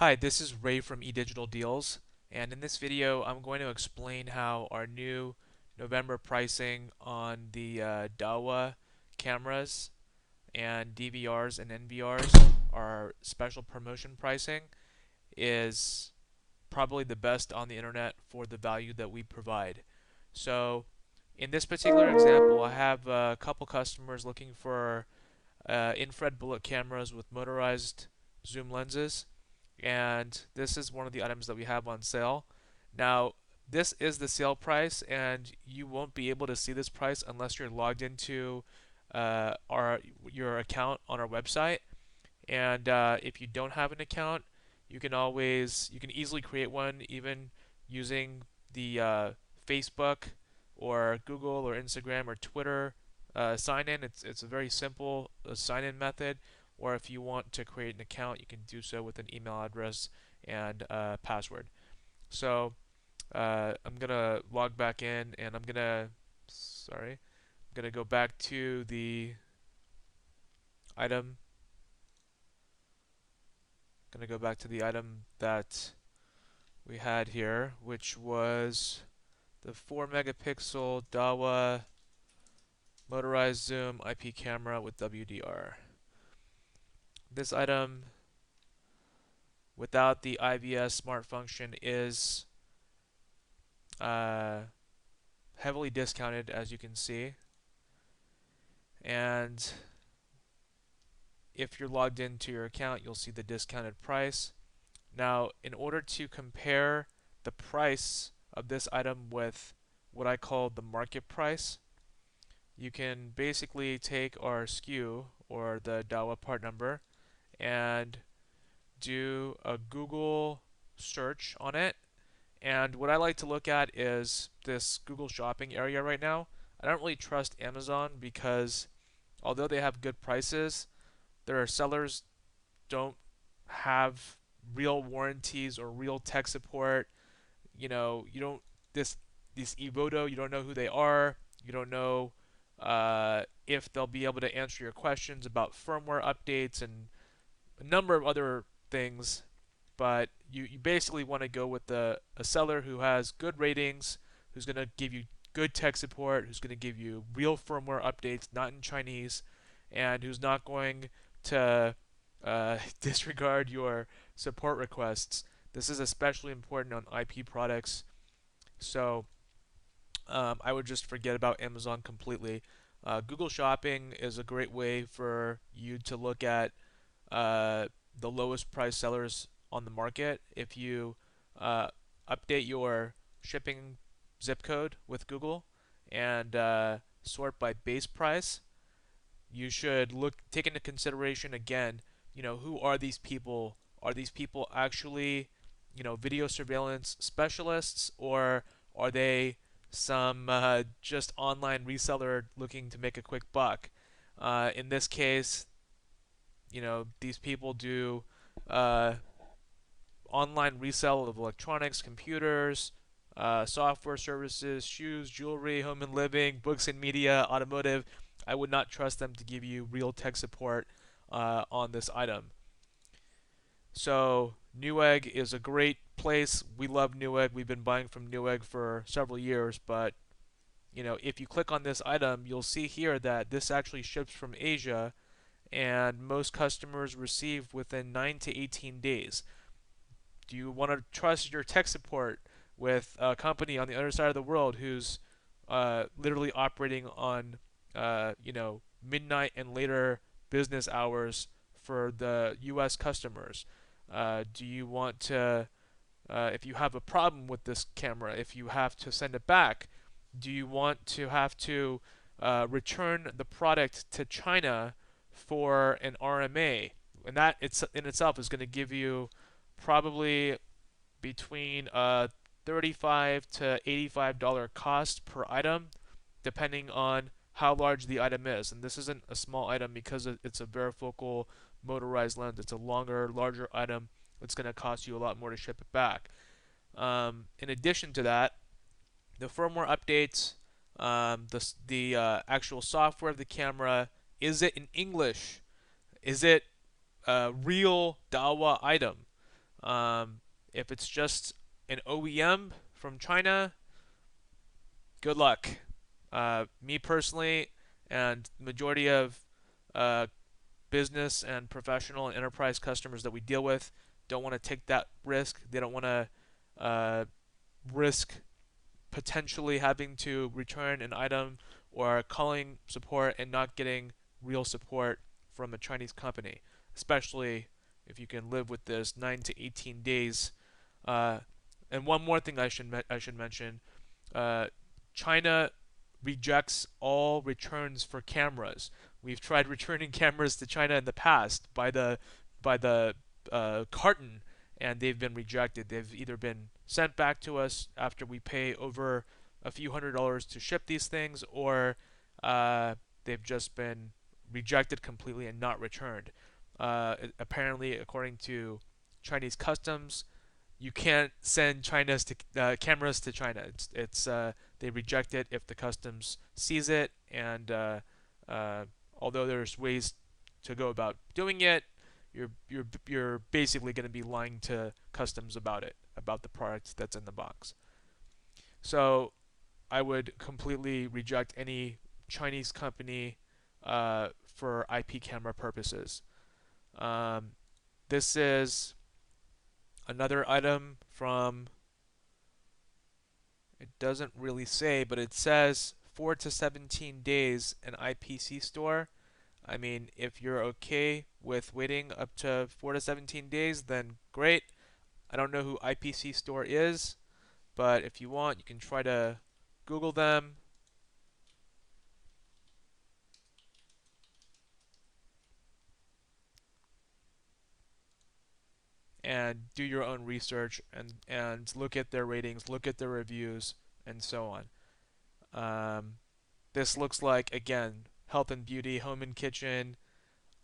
Hi, this is Ray from eDigitalDeals, and in this video I'm going to explain how our new November pricing on the Dahua cameras and DVRs and NVRs, our special promotion pricing, is probably the best on the internet for the value that we provide. So in this particular example, I have a couple customers looking for infrared bullet cameras with motorized zoom lenses, and this is one of the items that we have on sale. Now, this is the sale price, and you won't be able to see this price unless you're logged into our your account on our website. And if you don't have an account, you can easily create one, even using the Facebook or Google or Instagram or Twitter sign in. It's a very simple sign in method. Or if you want to create an account, you can do so with an email address and password. So I'm gonna log back in, and I'm gonna go back to the item. Gonna go back to the item that we had here, which was the 4 megapixel Dahua motorized zoom IP camera with WDR. This item without the IVS smart function is uh, heavily discounted, as you can see. And if you're logged into your account, you'll see the discounted price. Now, in order to compare the price of this item with what I call the market price, you can basically take our SKU, or the Dahua part number, and do a Google search on it. And what I like to look at is this Google shopping area right now. I don't really trust Amazon because although they have good prices, their sellers don't have real warranties or real tech support. You don't this Evoto, you don't know who they are. You don't know if they'll be able to answer your questions about firmware updates and a number of other things. But you basically want to go with a seller who has good ratings, who's going to give you good tech support, who's going to give you real firmware updates, not in Chinese, and who's not going to disregard your support requests. This is especially important on IP products, so I would just forget about Amazon completely. Google Shopping is a great way for you to look at the lowest price sellers on the market. If you uh, update your shipping zip code with Google and sort by base price, you should take into consideration again, who are these people? Are these people actually, video surveillance specialists, or are they some just online reseller looking to make a quick buck? In this case, these people do uh, online resale of electronics, computers, software services, shoes, jewelry, home and living, books and media, automotive. I would not trust them to give you real tech support on this item. So Newegg is a great place. We love Newegg. We've been buying from Newegg for several years, but if you click on this item, you'll see here that this actually ships from Asia, and most customers receive within 9 to 18 days. Do you want to trust your tech support with a company on the other side of the world who's literally operating on midnight and later business hours for the U.S. customers? Do you want to, if you have a problem with this camera, if you have to send it back, do you want to have to return the product to China for an RMA? And that in itself is going to give you probably between $35 to $85 cost per item, depending on how large the item is. And this isn't a small item because it's a varifocal motorized lens. It's a longer, larger item. It's going to cost you a lot more to ship it back. In addition to that, the firmware updates, the actual software of the camera, is it in English? Is it a real Dahua item? If it's just an OEM from China, good luck. Me personally, and the majority of uh, business and professional and enterprise customers that we deal with don't want to take that risk. They don't want to uh, risk potentially having to return an item or calling support and not getting real support from a Chinese company, especially if you can live with this 9 to 18 days. Uh, and one more thing I should mention: uh, China rejects all returns for cameras. We've tried returning cameras to China in the past by the carton, and they've been rejected. They've either been sent back to us after we pay over a few $100s to ship these things, or they've just been rejected completely and not returned. Apparently, according to Chinese customs, you can't send China's to, cameras to China. They reject it if the customs sees it, and uh, although there's ways to go about doing it, you're basically going to be lying to customs about it, about the product that's in the box. So I would completely reject any Chinese company for IP camera purposes. Um, this is another item from, it doesn't really say, but it says 4 to 17 days an IPC store. I mean, if you're okay with waiting up to 4 to 17 days, then great. I don't know who IPC store is, but if you want, you can try to Google them and do your own research and look at their ratings, look at their reviews, and so on. Um, this looks like, again, health and beauty, home and kitchen.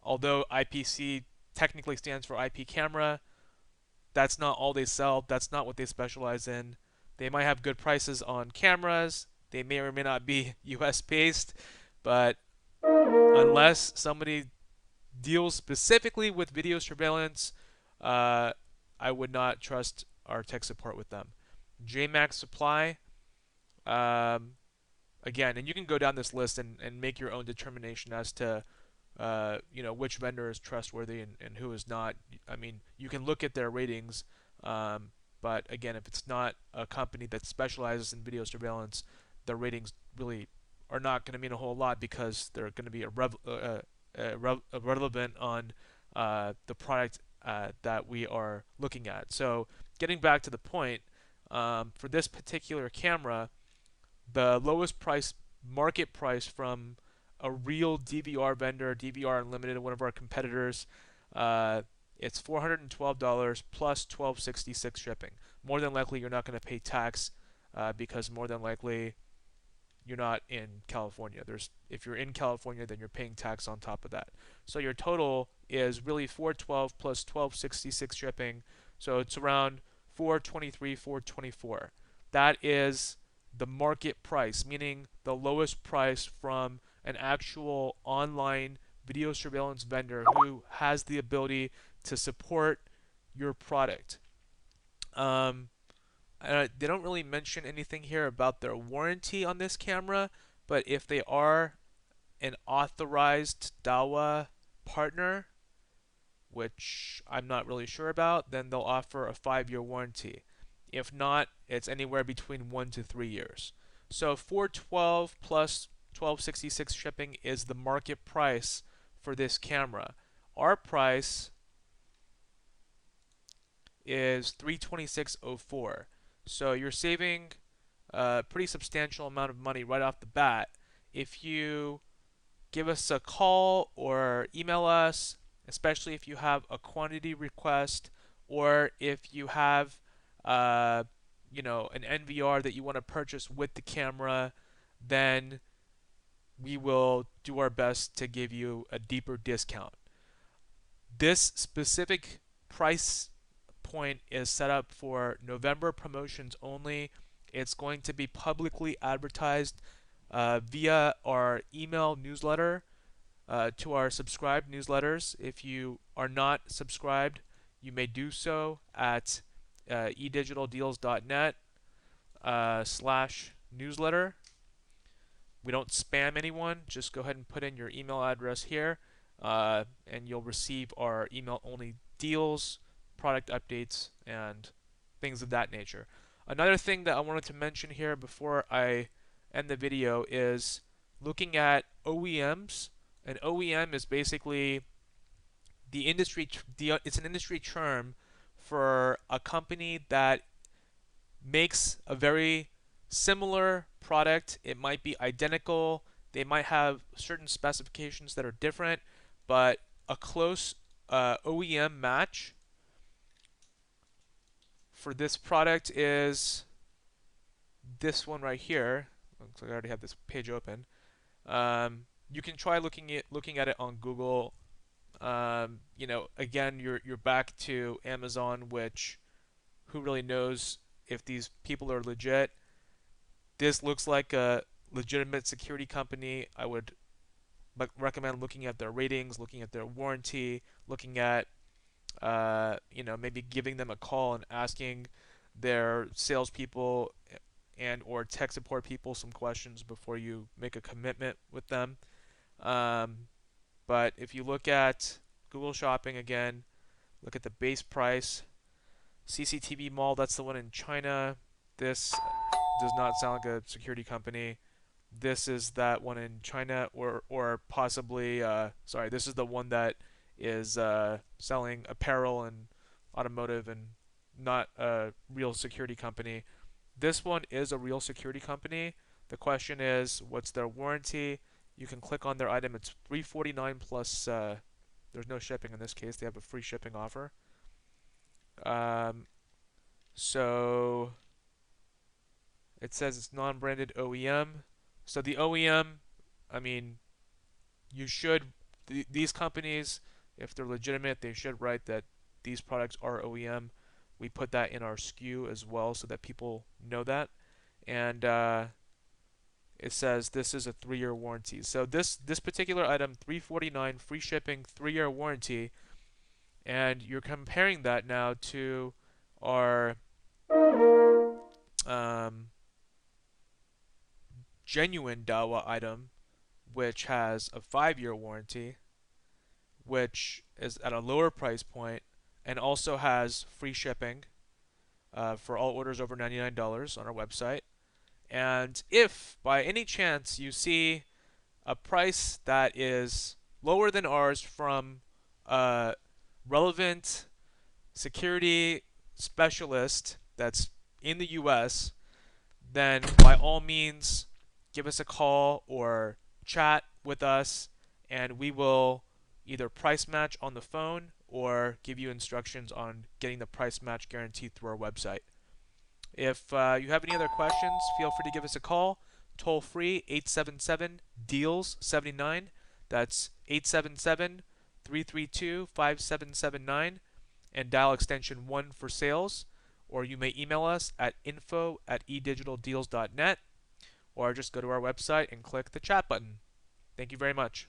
Although IPC technically stands for IP camera, that's not all they sell. That's not what they specialize in. They might have good prices on cameras. They may or may not be US based, but unless somebody deals specifically with video surveillance, uh, I would not trust our tech support with them. JMax Supply, um, again, and you can go down this list and make your own determination as to which vendor is trustworthy and who is not. I mean, you can look at their ratings, um, but again, if it's not a company that specializes in video surveillance, the ratings really are not going to mean a whole lot because they're going to be irrelevant on the product that we are looking at. So, getting back to the point, for this particular camera, the lowest price market price from a real DVR vendor, DVR Unlimited, one of our competitors, uh, it's $412 plus $12.66 shipping. More than likely, you're not going to pay tax because more than likely you're not in California. If you're in California, then you're paying tax on top of that. So your total is really 412 plus 1266 shipping. So it's around 423, 424. That is the market price, meaning the lowest price from an actual online video surveillance vendor who has the ability to support your product. Um, they don't really mention anything here about their warranty on this camera, but if they are an authorized Dahua partner, which I'm not really sure about, then they'll offer a 5-year warranty. If not, it's anywhere between 1 to 3 years. So 412 plus 1266 shipping is the market price for this camera. Our price is 326.04. So you're saving a pretty substantial amount of money right off the bat if you give us a call or email us, especially if you have a quantity request or if you have an NVR that you want to purchase with the camera, then we will do our best to give you a deeper discount. This specific price point is set up for November promotions only. It's going to be publicly advertised via our email newsletter to our subscribed newsletters. If you are not subscribed, you may do so at eDigitalDeals.net /newsletter. We don't spam anyone. Just go ahead and put in your email address here, and you'll receive our email-only deals, product updates, and things of that nature. Another thing that I wanted to mention here before I end the video is looking at OEMs. An OEM is basically it's an industry term for a company that makes a very similar product. It might be identical. They might have certain specifications that are different, but a close OEM match for this product is this one right here. Looks like I already have this page open. You can try looking at it on Google. Again, you're back to Amazon, which who really knows if these people are legit. This looks like a legitimate security company. I would recommend looking at their ratings, looking at their warranty, looking at maybe giving them a call and asking their salespeople and or tech support people some questions before you make a commitment with them. But if you look at Google Shopping again, look at the base price. CCTV Mall, that's the one in China. This does not sound like a security company. This is that one in China, or possibly, sorry, this is the one that is selling apparel and automotive and not a real security company. This one is a real security company. The question is, what's their warranty? You can click on their item. It's $349 plus, there's no shipping in this case. They have a free shipping offer. So it says it's non-branded OEM. So the OEM, I mean, these companies, if they're legitimate, they should write that these products are OEM. We put that in our SKU as well so that people know that. And it says this is a 3-year warranty. So this particular item, $349, free shipping, 3-year warranty, and you're comparing that now to our genuine Dawa item, which has a 5-year warranty, which is at a lower price point and also has free shipping for all orders over $99 on our website. And if by any chance you see a price that is lower than ours from a relevant security specialist that's in the US, then by all means give us a call or chat with us, and we will either price match on the phone or give you instructions on getting the price match guaranteed through our website. If you have any other questions, feel free to give us a call. Toll free 877-DEALS-79. That's 877-332-5779, and dial extension 1 for sales. Or you may email us at info@eDigitalDeals.net, or just go to our website and click the chat button. Thank you very much.